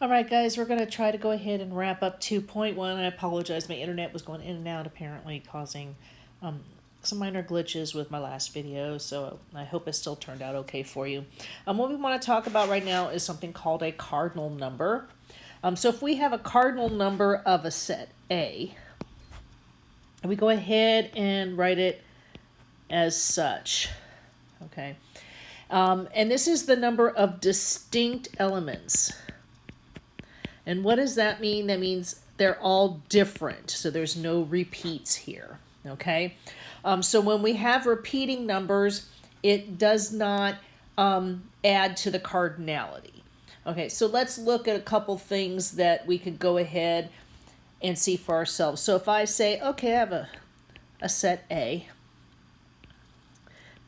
All right, guys, we're going to try to go ahead and wrap up 2.1. I apologize. My internet was going in and out, apparently causing some minor glitches with my last video, so I hope it still turned out okay for you. What we want to talk about right now is something called a cardinal number. So if we have a cardinal number of a set A, we go ahead and write it as such, okay? And this is the number of distinct elements. And what does that mean? That means they're all different, so there's no repeats here, okay? So when we have repeating numbers, it does not add to the cardinality. Okay, so let's look at a couple things that we could go ahead and see for ourselves. So if I say, okay, I have a set A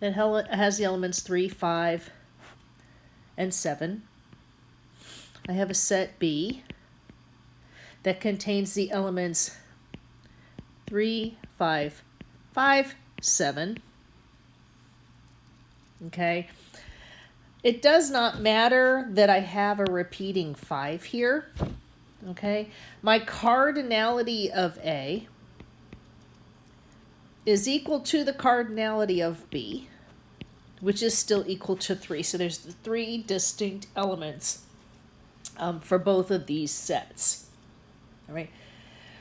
that has the elements 3, 5, and 7. I have a set B that contains the elements 3, 5, 5, 7. Okay. It does not matter that I have a repeating 5 here. Okay. My cardinality of A is equal to the cardinality of B, which is still equal to 3. So there's 3 distinct elements for both of these sets. All right.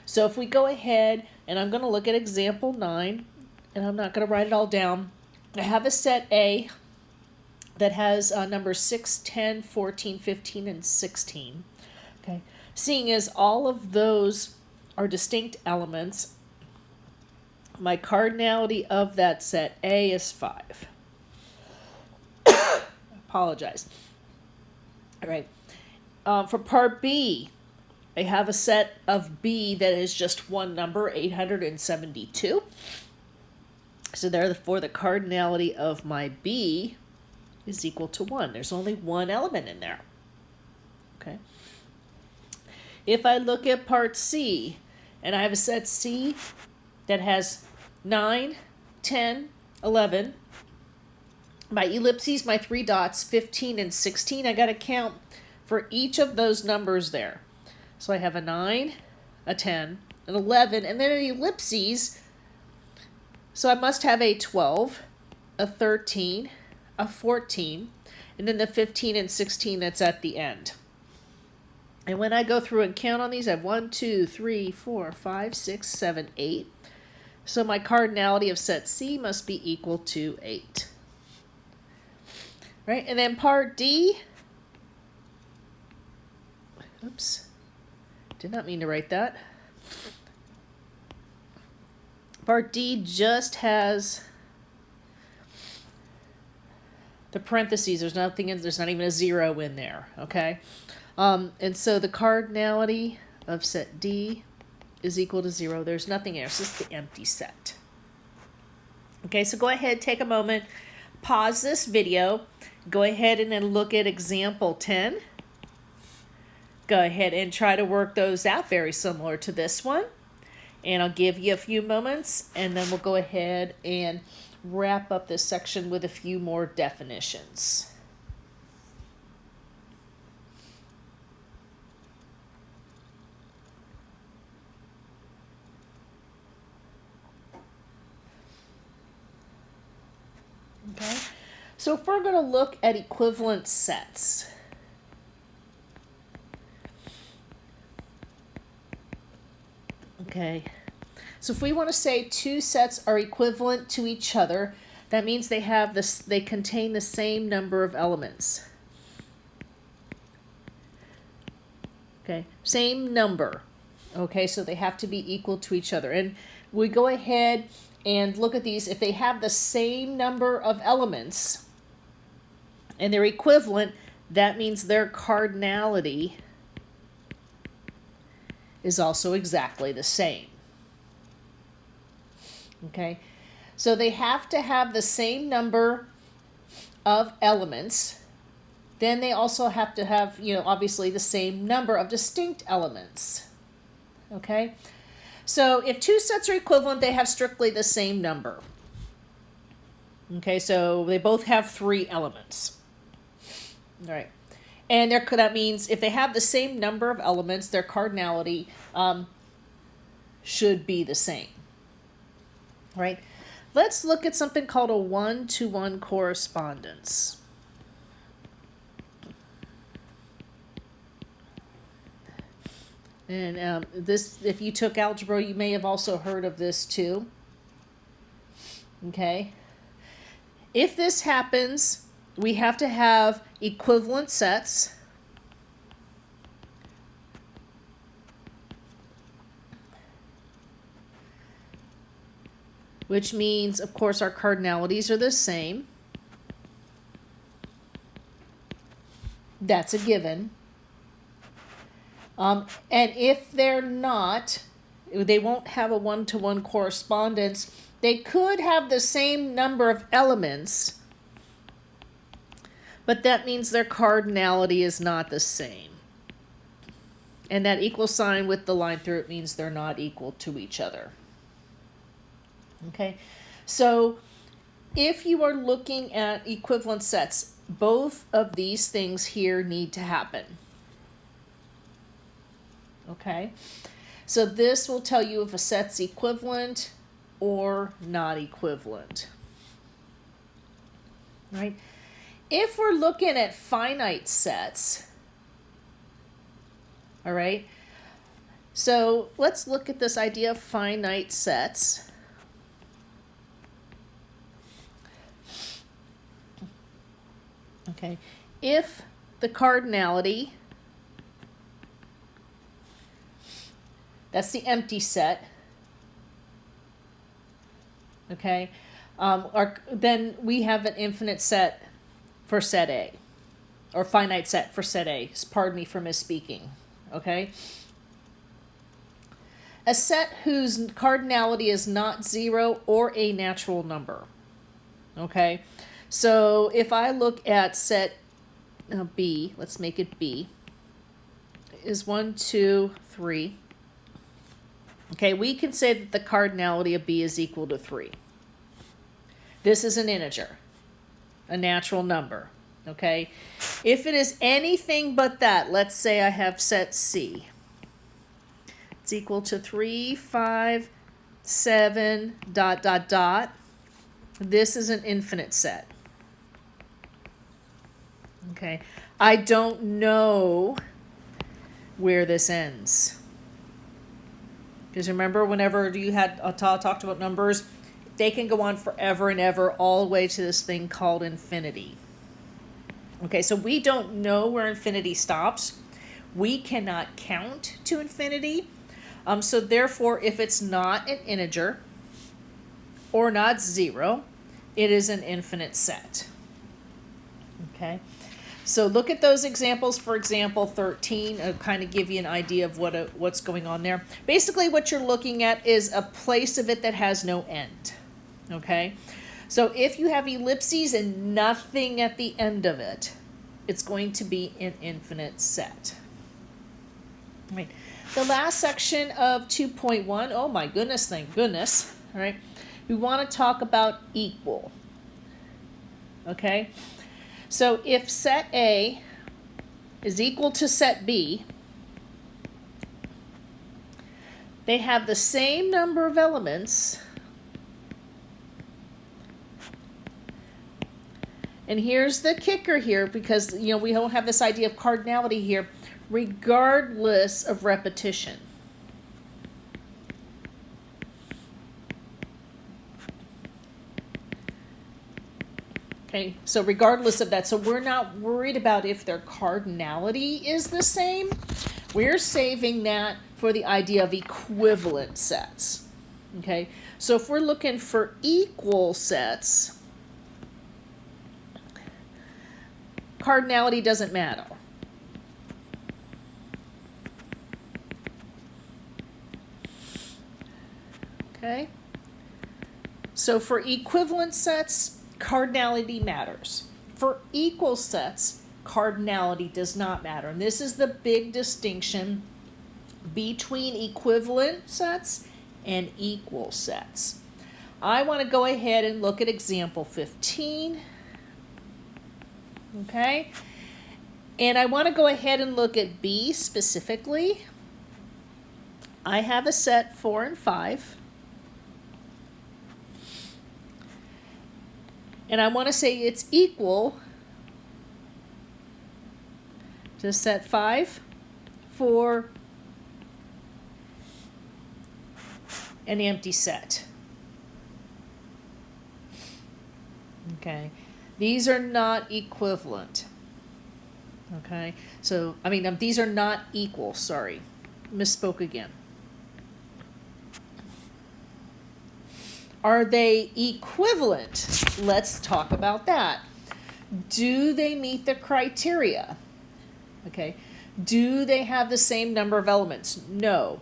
So if we go ahead, and I'm going to look at example 9, and I'm not going to write it all down. I have a set A that has numbers 6, 10, 14, 15, and 16. Okay. Seeing as all of those are distinct elements, my cardinality of that set A is 5. Apologize. All right. For part B, I have a set of B that is just one number, 872. So therefore, the cardinality of my B is equal to 1. There's only one element in there. Okay. If I look at part C, and I have a set C that has 9, 10, 11, my ellipses, my 3 dots, 15 and 16, I got to count for each of those numbers there. So I have a 9, a 10, an 11, and then an ellipses. So I must have a 12, a 13, a 14, and then the 15 and 16 that's at the end. And when I go through and count on these, I have 1, 2, 3, 4, 5, 6, 7, 8. So my cardinality of set C must be equal to 8. Right? And then part D, oops, did not mean to write that. Part D just has the parentheses. There's nothing in, there's not even a 0 in there, okay? And so the cardinality of set D is equal to 0. There's nothing else. It's just the empty set. Okay, so go ahead, take a moment, pause this video, go ahead and then look at example 10. Go ahead and try to work those out, very similar to this one. And I'll give you a few moments, and then we'll go ahead and wrap up this section with a few more definitions. Okay, so if we're going to look at equivalent sets, okay, so if we want to say two sets are equivalent to each other, that means they have this, they contain the same number of elements. Okay, same number. Okay, so they have to be equal to each other. And we go ahead and look at these. If they have the same number of elements and they're equivalent, that means their cardinality is also exactly the same. Okay, so they have to have the same number of elements. Then they also have to have, obviously the same number of distinct elements. Okay, so if two sets are equivalent, they have strictly the same number. Okay, so they both have 3 elements. All right. And that means if they have the same number of elements, their cardinality should be the same. Right? Let's look at something called a one-to-one correspondence. And this, if you took algebra, you may have also heard of this too. Okay. If this happens, we have to have equivalent sets. Which means, of course, our cardinalities are the same. That's a given. And if they're not, they won't have a one-to-one correspondence. They could have the same number of elements, but that means their cardinality is not the same. And that equal sign with the line through it means they're not equal to each other. Okay, so if you are looking at equivalent sets, both of these things here need to happen. Okay, so this will tell you if a set's equivalent or not equivalent. Right? If we're looking at finite sets, all right, so let's look at this idea of finite sets. Okay, if the cardinality, that's the empty set, okay, then we have an infinite set for set A, or finite set for set A. Pardon me for misspeaking, okay? A set whose cardinality is not 0 or a natural number, okay? So if I look at set B, let's make it B, is 1, 2, 3. Okay, we can say that the cardinality of B is equal to 3. This is an integer, a natural number. Okay, if it is anything but that, let's say I have set C. It's equal to 3, 5, 7, ... This is an infinite set. Okay, I don't know where this ends. Because remember, whenever you had talked about numbers, they can go on forever and ever, all the way to this thing called infinity. Okay, so we don't know where infinity stops. We cannot count to infinity. So therefore, if it's not an integer or not 0, it is an infinite set. Okay. So look at those examples. For example, 13, kind of give you an idea of what's going on there. Basically, what you're looking at is a place of it that has no end. Okay? So if you have ellipses and nothing at the end of it, it's going to be an infinite set. All right. The last section of 2.1, oh my goodness, thank goodness. All right. We want to talk about equal. Okay? So if set A is equal to set B, they have the same number of elements. And here's the kicker here, because we don't have this idea of cardinality here, regardless of repetition. Okay, so regardless of that, so we're not worried about if their cardinality is the same. We're saving that for the idea of equivalent sets. Okay, so if we're looking for equal sets, cardinality doesn't matter. Okay, so for equivalent sets, cardinality matters. For equal sets, cardinality does not matter. And this is the big distinction between equivalent sets and equal sets. I want to go ahead and look at example 15. Okay? And I want to go ahead and look at B specifically. I have a set 4 and 5. And I want to say it's equal to set 5, 4, an empty set. Okay, these are not equivalent. Okay, so, these are not equal, sorry. Misspoke again. Are they equivalent? Let's talk about that. Do they meet the criteria? Okay, do they have the same number of elements? No.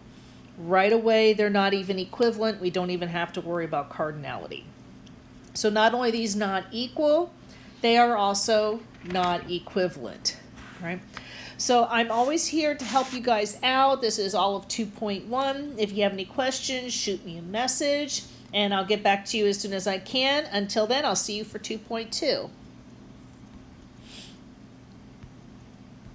Right away, they're not even equivalent. We don't even have to worry about cardinality. So not only are these not equal, they are also not equivalent, right? So I'm always here to help you guys out. This is all of 2.1. If you have any questions, shoot me a message, and I'll get back to you as soon as I can. Until then, I'll see you for 2.2.